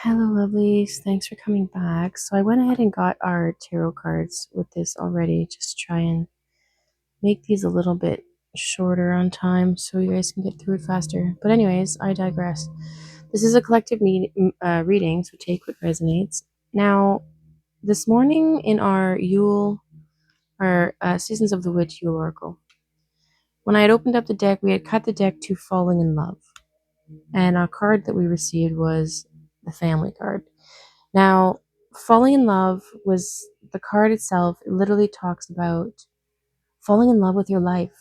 Hello, lovelies. Thanks for coming back. So I went ahead and got our tarot cards with this already. Just try and make these a little bit shorter on time so you guys can get through it faster. But anyways, I digress. This is a collective reading, so take what resonates. Now, this morning in our Seasons of the Witch Yule Oracle, when I had opened up the deck, we had cut the deck to Falling in Love. And our card that we received was the Family card. Now, falling in love was the card itself. It literally talks about falling in love with your life,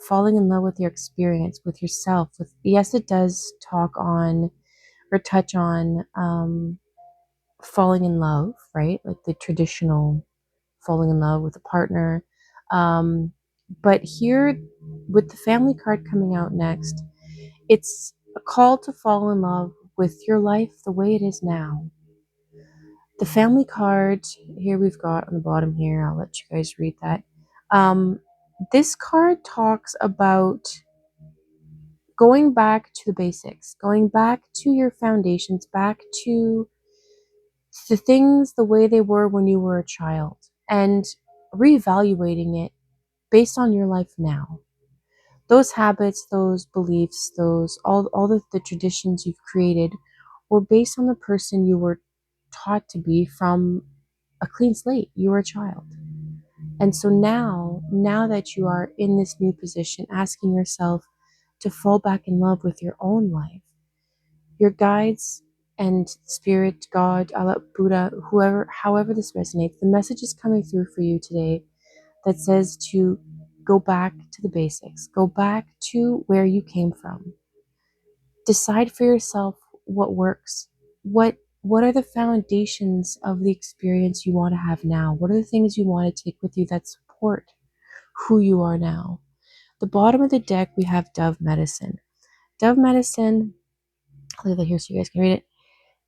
falling in love with your experience, with yourself. Yes, it does talk on or touch on falling in love, right? Like the traditional falling in love with a partner. But here, with the family card coming out next, it's a call to fall in love with your life the way it is now. The family card here we've got on the bottom here, I'll let you guys read that. This card talks about going back to the basics, going back to your foundations, back to the things the way they were when you were a child, and reevaluating it based on your life now. Those habits, those beliefs, those all the traditions you've created were based on the person you were taught to be from a clean slate. You were a child. And so now that you are in this new position, asking yourself to fall back in love with your own life, your guides and spirit, God, Allah, Buddha, whoever, however this resonates, the message is coming through for you today that says to go back to the basics, go back to where you came from. Decide for yourself what works. What are the foundations of the experience you want to have now? What are the things you want to take with you that support who you are now? The bottom of the deck, we have Dove Medicine. Dove Medicine, I'll leave that here so you guys can read it,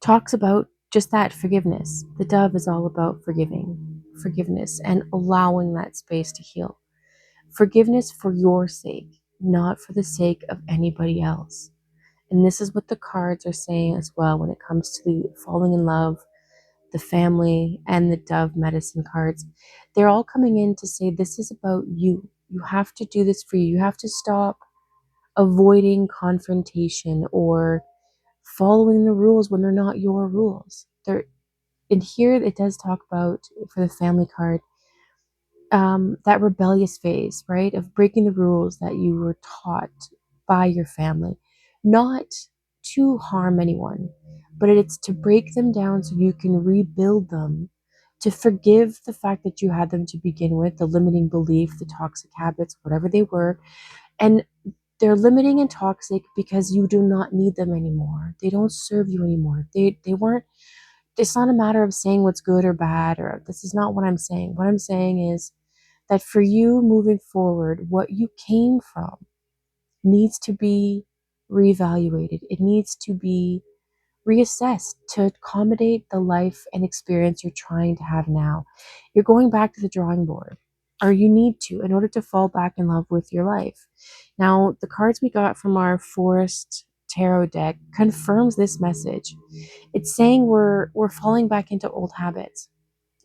talks about just that, forgiveness. The dove is all about forgiveness, and allowing that space to heal. Forgiveness for your sake, not for the sake of anybody else. And this is what the cards are saying as well when it comes to the falling in love, the family, and the Dove Medicine cards. They're all coming in to say this is about you. You have to do this for you. You have to stop avoiding confrontation or following the rules when they're not your rules. They're in here. It does talk about, for the family card, that rebellious phase, right, of breaking the rules that you were taught by your family, not to harm anyone, but it's to break them down so you can rebuild them, to forgive the fact that you had them to begin with, the limiting belief, the toxic habits, whatever they were. And they're limiting and toxic because you do not need them anymore. They don't serve you anymore. They weren't. It's not a matter of saying what's good or bad, or this is not what I'm saying. What I'm saying is that for you moving forward, what you came from needs to be reevaluated. It needs to be reassessed to accommodate the life and experience you're trying to have now. You're going back to the drawing board, or you need to, in order to fall back in love with your life. Now, the cards we got from our Forest Tarot deck confirms this message. It's saying we're falling back into old habits.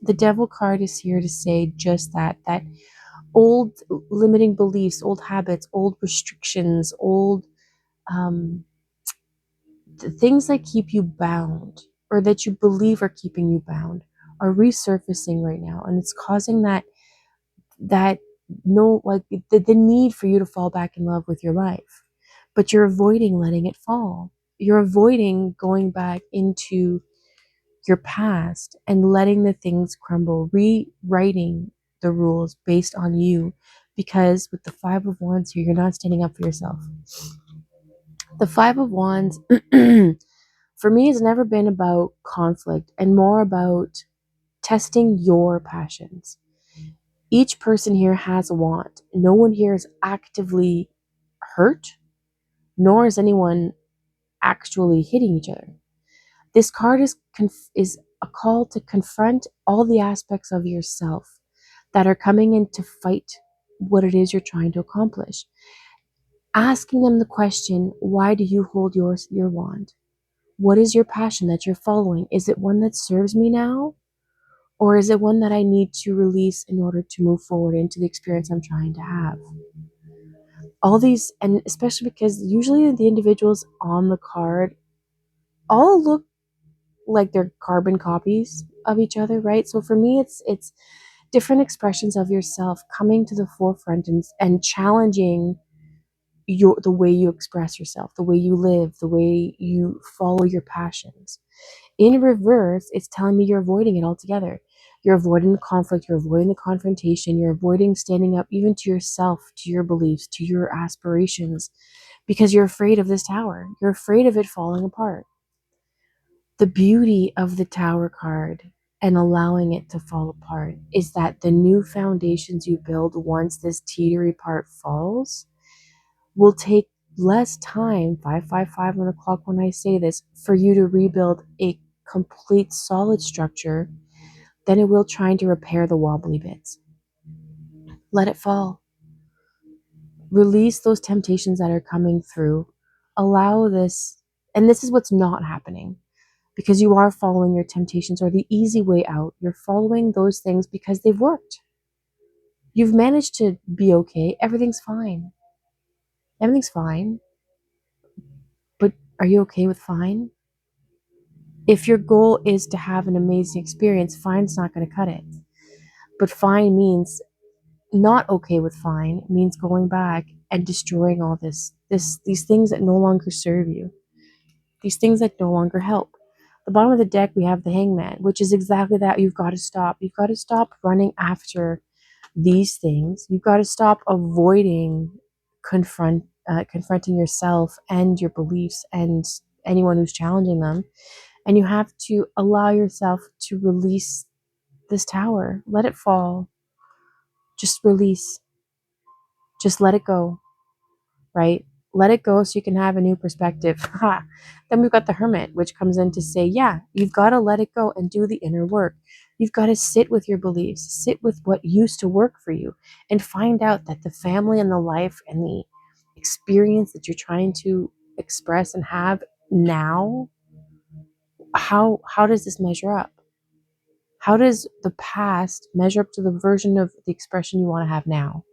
The Devil card is here to say just that old limiting beliefs, old habits, old restrictions, old the things that keep you bound, or that you believe are keeping you bound, are resurfacing right now, and it's causing that no, like the need for you to fall back in love with your life, but you're avoiding letting it fall. You're avoiding going back into your past and letting the things crumble, rewriting the rules based on you, because with the Five of Wands here, you're not standing up for yourself. The Five of Wands for me has never been about conflict, and more about testing your passions. Each person here has a want. No one here is actively hurt, nor is anyone actually hitting each other. This card is a call to confront all the aspects of yourself that are coming in to fight what it is you're trying to accomplish. Asking them the question, why do you hold your wand? What is your passion that you're following? Is it one that serves me now? Or is it one that I need to release in order to move forward into the experience I'm trying to have? All these, and especially because usually the individuals on the card all look like they're carbon copies of each other, right? So for me, it's different expressions of yourself coming to the forefront and challenging the way you express yourself, the way you live, the way you follow your passions. In reverse, it's telling me you're avoiding it altogether. You're avoiding the conflict, you're avoiding the confrontation, you're avoiding standing up even to yourself, to your beliefs, to your aspirations, because you're afraid of this tower. You're afraid of it falling apart. The beauty of the tower card and allowing it to fall apart is that the new foundations you build once this teetery part falls will take less time, 555 on the clock when I say this, for you to rebuild a complete solid structure than it will trying to repair the wobbly bits. Let it fall. Release those temptations that are coming through. Allow this, and this is what's not happening because you are following your temptations or the easy way out. You're following those things because they've worked. You've managed to be okay. Everything's fine. Everything's fine. But are you okay with fine? If your goal is to have an amazing experience, fine's not going to cut it. But fine means not okay with fine means going back and destroying all these things that no longer serve you, these things that no longer help. The bottom of the deck, we have the hangman, which is exactly that. You've got to stop. You've got to stop running after these things. You've got to stop avoiding confronting yourself and your beliefs and anyone who's challenging them. And you have to allow yourself to release this tower. Let it fall. Just release. Just let it go, right? Let it go so you can have a new perspective. Then we've got the hermit, which comes in to say, yeah, you've got to let it go and do the inner work. You've got to sit with your beliefs, sit with what used to work for you, and find out that the family and the life and the experience that you're trying to express and have now, how does this measure up? How does the past measure up to the version of the expression you want to have now?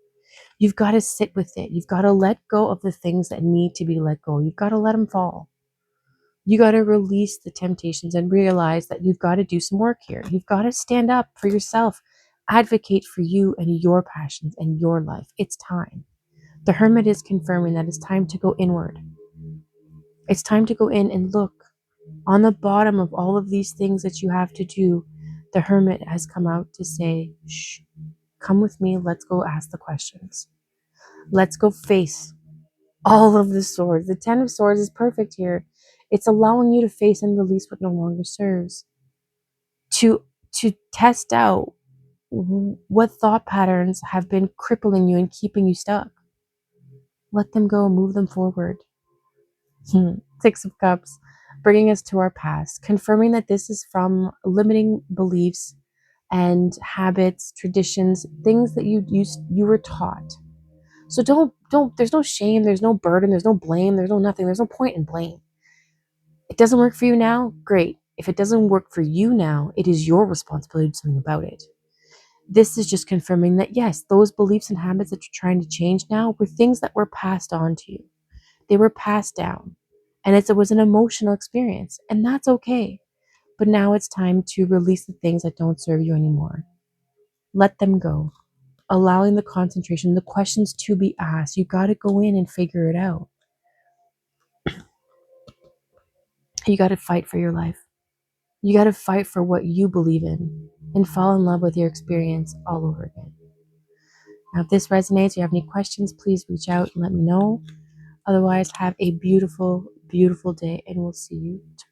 You've got to sit with it. You've got to let go of the things that need to be let go. You've got to let them fall. You got to release the temptations and realize that you've got to do some work here. You've got to stand up for yourself, advocate for you and your passions and your life. It's time. The hermit is confirming that it's time to go inward. It's time to go in and look. On the bottom of all of these things that you have to do, the hermit has come out to say, shh, come with me. Let's go ask the questions. Let's go face all of the swords. The Ten of Swords is perfect here. It's allowing you to face and release what no longer serves. To test out what thought patterns have been crippling you and keeping you stuck. Let them go, move them forward. Six of Cups, bringing us to our past, confirming that this is from limiting beliefs and habits, traditions, things that you were taught. So don't there's no shame, there's no burden, there's no blame, there's no nothing, there's no point in blame. It doesn't work for you now? Great. If it doesn't work for you now, it is your responsibility to do something about it. This is just confirming that yes, those beliefs and habits that you're trying to change now were things that were passed on to you. They were passed down. And it was an emotional experience, and that's okay. But now it's time to release the things that don't serve you anymore. Let them go. Allowing the concentration, the questions to be asked. You got to go in and figure it out. You got to fight for your life. You got to fight for what you believe in and fall in love with your experience all over again. Now, if this resonates, you have any questions, please reach out and let me know. Otherwise, have a beautiful, beautiful day, and we'll see you tomorrow.